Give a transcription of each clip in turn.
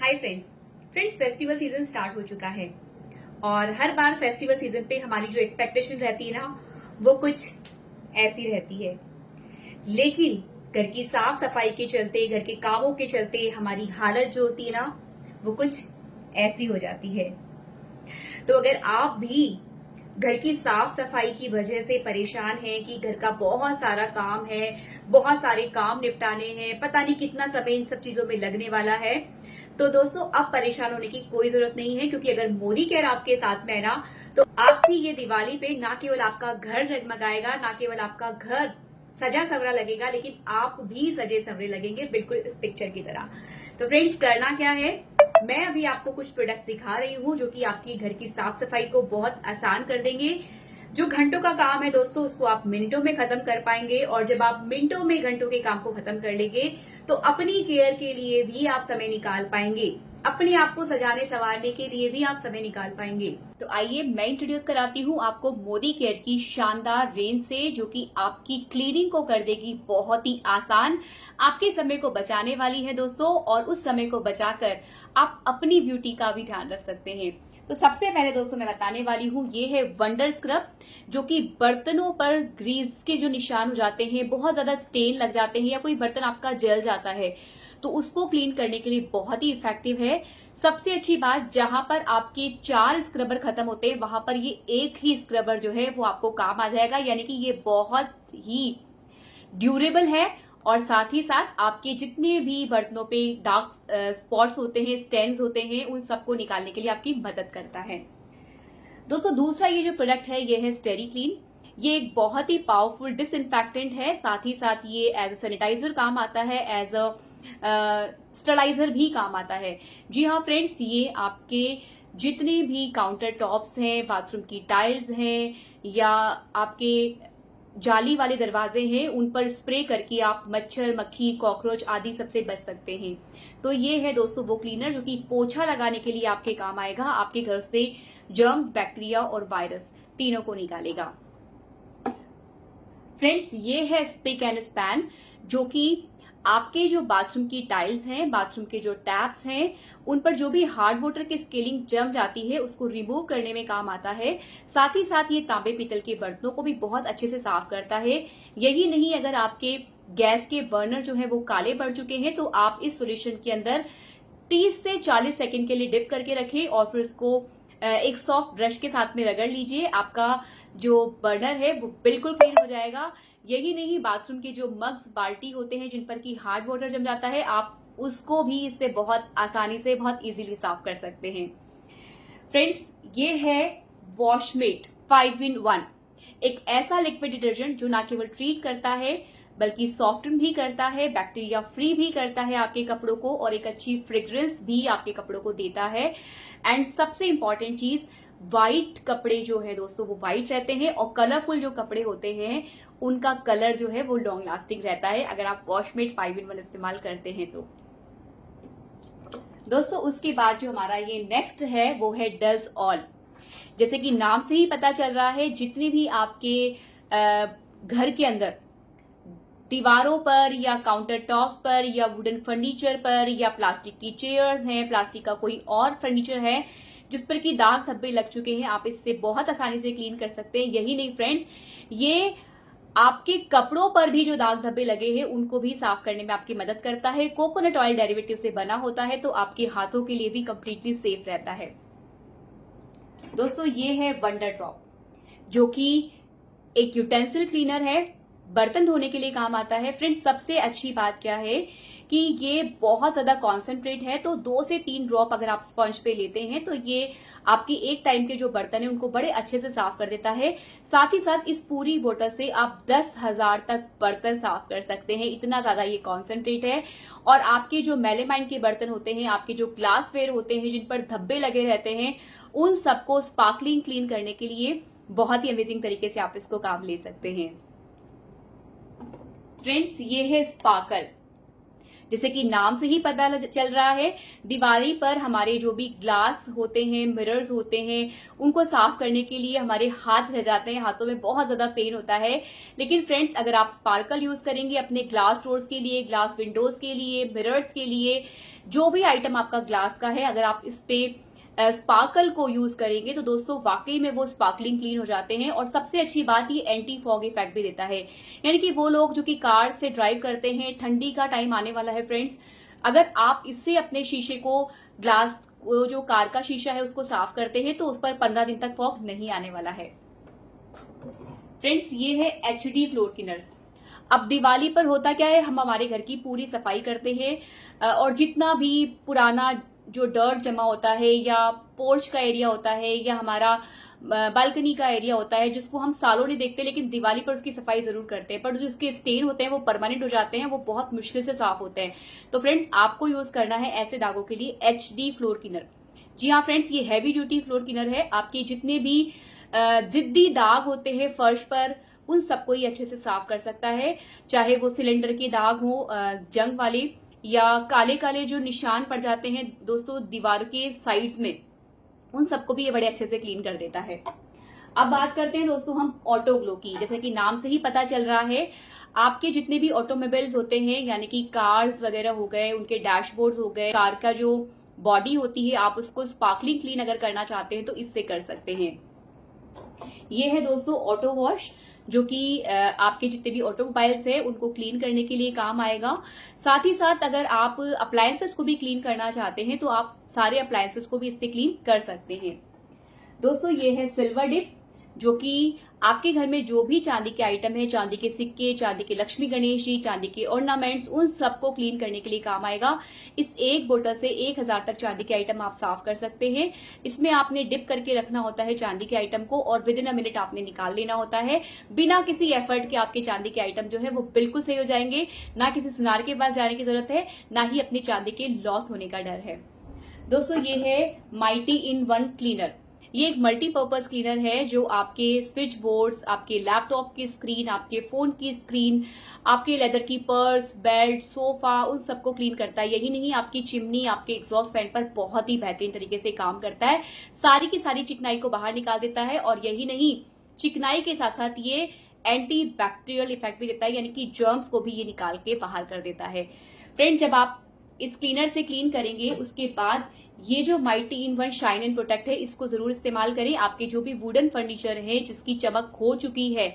Hi friends festival season start हो चुका है और हर बार फेस्टिवल सीजन पे हमारी जो एक्सपेक्टेशन रहती है ना वो कुछ ऐसी रहती है। लेकिन घर की साफ सफाई के चलते, घर के कामों के चलते हमारी हालत जो होती है ना वो कुछ ऐसी हो जाती है। तो अगर आप भी घर की साफ सफाई की वजह से परेशान हैं कि घर का बहुत सारा काम है, बहुत सारे काम निपटाने हैं, पता नहीं कितना समय इन सब चीजों में लगने वाला है, तो दोस्तों अब परेशान होने की कोई जरूरत नहीं है, क्योंकि अगर मोदी केयर आपके साथ में है ना तो आपकी ये दिवाली पे ना केवल आपका घर जगमगाएगा, ना केवल आपका घर सजा सवरा लगेगा, लेकिन आप भी सजे सवरे लगेंगे, बिल्कुल इस पिक्चर की तरह। तो फ्रेंड्स करना क्या है, मैं अभी आपको कुछ प्रोडक्ट दिखा रही हूँ जो कि आपकी घर की साफ सफाई को बहुत आसान कर देंगे। जो घंटों का काम है दोस्तों उसको आप मिनटों में खत्म कर पाएंगे, और जब आप मिनटों में घंटों के काम को खत्म कर लेंगे तो अपनी केयर के लिए भी आप समय निकाल पाएंगे, अपने आप को सजाने संवारने के लिए भी आप समय निकाल पाएंगे। तो आइए मैं इंट्रोड्यूस कराती हूँ आपको मोदी केयर की शानदार रेंज से, जो कि आपकी क्लीनिंग को कर देगी बहुत ही आसान, आपके समय को बचाने वाली है दोस्तों, और उस समय को बचाकर आप अपनी ब्यूटी का भी ध्यान रख सकते हैं। तो सबसे पहले दोस्तों मैं बताने वाली हूँ ये है वंडर स्क्रब, जो कि बर्तनों पर ग्रीस के जो निशान हो जाते हैं, बहुत ज्यादा स्टेन लग जाते हैं या कोई बर्तन आपका जल जाता है तो उसको क्लीन करने के लिए बहुत ही इफेक्टिव है। सबसे अच्छी बात, जहां पर आपके 4 स्क्रबर खत्म होते हैं वहां पर ये एक ही स्क्रबर जो है वो आपको काम आ जाएगा, यानी कि ये बहुत ही ड्यूरेबल है, और साथ ही साथ आपके जितने भी बर्तनों पे डार्क स्पॉट्स होते हैं, स्टेन्स होते हैं, उन सबको निकालने के लिए आपकी मदद करता है। दोस्तों दूसरा ये जो प्रोडक्ट है ये है स्टेरी क्लीन। ये एक बहुत ही पावरफुल डिसइंफेक्टेंट है, साथ ही साथ ये एज अ सैनिटाइजर काम आता है, एज अ स्टरलाइजर भी काम आता है। जी हाँ फ्रेंड्स, ये आपके जितने भी काउंटर टॉप्स हैं, बाथरूम की टाइल्स हैं, या आपके जाली वाले दरवाजे हैं, उन पर स्प्रे करके आप मच्छर, मक्खी, कॉकरोच आदि सबसे बच सकते हैं। तो ये है दोस्तों वो क्लीनर जो कि पोछा लगाने के लिए आपके काम आएगा, आपके घर से जर्म्स, बैक्टीरिया और वायरस तीनों को निकालेगा। फ्रेंड्स ये है स्पिक एंड स्पैन, जो कि आपके जो बाथरूम की टाइल्स हैं, बाथरूम के जो टैप्स हैं, उन पर जो भी हार्ड वाटर की स्केलिंग जम जाती है उसको रिमूव करने में काम आता है। साथ ही साथ ये तांबे पीतल के बर्तनों को भी बहुत अच्छे से साफ करता है। यही नहीं, अगर आपके गैस के बर्नर जो है वो काले पड़ चुके हैं तो आप इस सोल्यूशन के अंदर 30 से 40 सेकेंड के लिए डिप करके रखें और फिर इसको एक सॉफ्ट ब्रश के साथ में रगड़ लीजिए, आपका जो बर्नर है वो बिल्कुल क्लीन हो जाएगा। यही नहीं, बाथरूम के जो मग्स, बाल्टी होते हैं जिन पर की हार्ड वाटर जम जाता है, आप उसको भी इससे बहुत आसानी से, बहुत इजीली साफ कर सकते हैं। फ्रेंड्स ये है वॉशमेट 5 in 1, एक ऐसा लिक्विड डिटर्जेंट जो ना केवल ट्रीट करता है बल्कि सॉफ्टन भी करता है, बैक्टीरिया फ्री भी करता है आपके कपड़ों को, और एक अच्छी फ्रेग्रेंस भी आपके कपड़ों को देता है। एंड सबसे इंपॉर्टेंट चीज, व्हाइट कपड़े जो है दोस्तों वो व्हाइट रहते हैं, और कलरफुल जो कपड़े होते हैं उनका कलर जो है वो लॉन्ग लास्टिंग रहता है अगर आप वॉशमेट 5 in 1 इस्तेमाल करते हैं तो। दोस्तों उसके बाद जो हमारा ये नेक्स्ट है वो है डज ऑल। जैसे कि नाम से ही पता चल रहा है, जितने भी आपके घर के अंदर दीवारों पर या काउंटर टॉप्स पर या वुडन फर्नीचर पर या प्लास्टिक की चेयर्स हैं, प्लास्टिक का कोई और फर्नीचर है जिस पर कि दाग धब्बे लग चुके हैं, आप इससे बहुत आसानी से क्लीन कर सकते हैं। यही नहीं फ्रेंड्स, ये आपके कपड़ों पर भी जो दाग धब्बे लगे हैं उनको भी साफ करने में आपकी मदद करता है। कोकोनट ऑयल डेरिवेटिव से बना होता है तो आपके हाथों के लिए भी कंप्लीटली सेफ रहता है। दोस्तों ये है वंडर ड्रॉप, जो कि एक यूटेंसिल क्लीनर है, बर्तन धोने के लिए काम आता है। फ्रेंड्स सबसे अच्छी बात क्या है कि ये बहुत ज्यादा कॉन्सेंट्रेट है, तो 2 से 3 ड्रॉप अगर आप स्पंज पे लेते हैं तो ये आपकी एक टाइम के जो बर्तन है उनको बड़े अच्छे से साफ कर देता है। साथ ही साथ इस पूरी बोतल से आप 10,000 तक बर्तन साफ कर सकते हैं, इतना ज्यादा ये कॉन्सेंट्रेट है। और आपके जो मेलेमाइन के बर्तन होते हैं, आपके जो ग्लासवेयर होते हैं जिन पर धब्बे लगे रहते हैं, उन सबको स्पार्कलिंग क्लीन करने के लिए बहुत ही अमेजिंग तरीके से आप इसको काम ले सकते हैं। फ्रेंड्स ये है स्पार्कल, जैसे कि नाम से ही पता चल रहा है, दिवाली पर हमारे जो भी ग्लास होते हैं, मिरर्स होते हैं, उनको साफ करने के लिए हमारे हाथ रह जाते हैं, हाथों में बहुत ज्यादा पेन होता है। लेकिन फ्रेंड्स, अगर आप स्पार्कल यूज करेंगे अपने ग्लास डोर्स के लिए, ग्लास विंडोज के लिए, मिरर्स के लिए, जो भी आइटम आपका ग्लास का है, अगर आप इस पे स्पार्कल को यूज करेंगे तो दोस्तों वाकई में वो स्पार्कलिंग क्लीन हो जाते हैं। और सबसे अच्छी बात, ये एंटी फॉग इफेक्ट भी देता है। यानी कि वो लोग जो कि कार से ड्राइव करते हैं, ठंडी का टाइम आने वाला है फ्रेंड्स, अगर आप इससे अपने शीशे को, ग्लास जो कार का शीशा है उसको साफ करते हैं तो उस पर 15 दिन तक फॉग नहीं आने वाला है। फ्रेंड्स, ये है एचडी फ्लोर क्लीनर। अब दिवाली पर होता क्या है, हम हमारे घर की पूरी सफाई करते हैं और जितना भी पुराना जो डर्ट जमा होता है, या पोर्च का एरिया होता है, या हमारा बालकनी का एरिया होता है, जिसको हम सालों नहीं देखते लेकिन दिवाली पर उसकी सफाई जरूर करते हैं, पर जो उसके स्टेन होते हैं वो परमानेंट हो जाते हैं, वो बहुत मुश्किल से साफ होते हैं। तो फ्रेंड्स, आपको यूज करना है ऐसे दागों के लिए एचडी फ्लोर क्लीनर। जी हाँ फ्रेंड्स, ये हैवी ड्यूटी फ्लोर क्लीनर है। आपके जितने भी जिद्दी दाग होते हैं फर्श पर, उन सबको ये अच्छे से साफ कर सकता है। चाहे वो सिलेंडर के दाग हो, जंग वाले, या काले काले जो निशान पड़ जाते हैं दोस्तों दीवार के साइड्स में, उन सबको भी ये बड़े अच्छे से क्लीन कर देता है। अब बात करते हैं दोस्तों हम ऑटो ग्लो की। जैसे कि नाम से ही पता चल रहा है, आपके जितने भी ऑटोमोबाइल्स होते हैं, यानी कि कार्स वगैरह हो गए, उनके डैशबोर्ड्स हो गए, कार का जो बॉडी होती है, आप उसको स्पार्कलिंग क्लीन अगर करना चाहते हैं तो इससे कर सकते हैं। ये है दोस्तों ऑटो वॉश, जो कि आपके जितने भी ऑटोमोबाइल्स हैं उनको क्लीन करने के लिए काम आएगा। साथ ही साथ अगर आप अप्लायंसेस को भी क्लीन करना चाहते हैं तो आप सारे अप्लायंसेस को भी इससे क्लीन कर सकते हैं। दोस्तों, ये है सिल्वर डिप, जो कि आपके घर में जो भी चांदी के आइटम है, चांदी के सिक्के, चांदी के लक्ष्मी गणेश जी, चांदी के ऑर्नामेंट्स, उन सबको क्लीन करने के लिए काम आएगा। इस एक बोतल से 1000 तक चांदी के आइटम आप साफ कर सकते हैं। इसमें आपने डिप करके रखना होता है चांदी के आइटम को, और विद इन अ मिनट आपने निकाल लेना होता है। बिना किसी एफर्ट के आपके चांदी के आइटम जो है वो बिल्कुल सही हो जाएंगे। ना किसी सुनार के पास जाने की जरूरत है, ना ही अपनी चांदी के लॉस होने का डर है। दोस्तों, ये है माइटी इन वन क्लीनर। ये एक मल्टीपर्पज क्लीनर है जो आपके स्विच बोर्ड्स, आपके लैपटॉप की स्क्रीन, आपके फोन की स्क्रीन, आपके लेदर की पर्स, बेल्ट, सोफा, उन सबको क्लीन करता है। यही नहीं, आपकी चिमनी, आपके एग्जॉस्ट फैन पर बहुत ही बेहतरीन तरीके से काम करता है। सारी की सारी चिकनाई को बाहर निकाल देता है। और यही नहीं, चिकनाई के साथ साथ ये एंटी बैक्टीरियल इफेक्ट भी देता है, यानी कि जर्म्स को भी ये निकाल के बाहर कर देता है। फ्रेंड, जब आप इस क्लीनर से क्लीन करेंगे उसके बाद ये जो mighty in one shine and protect है, इसको जरूर इस्तेमाल करें। आपके जो भी वुडन फर्नीचर है जिसकी चमक खो चुकी है,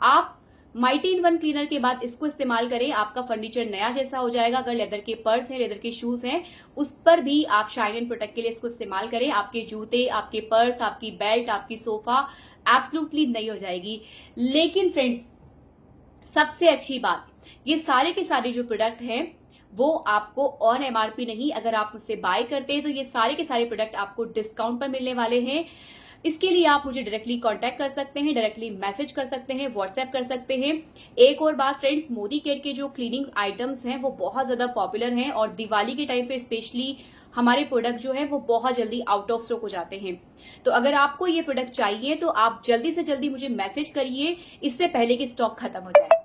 आप माइटी इन वन क्लीनर के बाद इसको इस्तेमाल करें, आपका फर्नीचर नया जैसा हो जाएगा। अगर लेदर के पर्स हैं, लेदर के शूज हैं, उस पर भी आप शाइन एंड प्रोटेक्ट के लिए इसको इस्तेमाल करें। आपके जूते, आपके पर्स, आपकी बेल्ट, आपकी सोफा एब्सोल्युटली नई हो जाएगी। लेकिन फ्रेंड्स, सबसे अच्छी बात, ये सारे के सारे जो प्रोडक्ट हैं वो आपको ऑन एमआरपी नहीं, अगर आप मुझसे बाय करते हैं तो ये सारे के सारे प्रोडक्ट आपको डिस्काउंट पर मिलने वाले हैं। इसके लिए आप मुझे डायरेक्टली कांटेक्ट कर सकते हैं, डायरेक्टली मैसेज कर सकते हैं, व्हाट्सएप कर सकते हैं। एक और बात फ्रेंड्स, मोदी केयर के जो क्लीनिंग आइटम्स हैं वो बहुत ज्यादा पॉपुलर हैं, और दिवाली के टाइम पे स्पेशली हमारे प्रोडक्ट जो है वो बहुत जल्दी आउट ऑफ स्टॉक हो जाते हैं। तो अगर आपको ये प्रोडक्ट चाहिए तो आप जल्दी से जल्दी मुझे मैसेज करिए, इससे पहले कि स्टॉक खत्म हो जाए।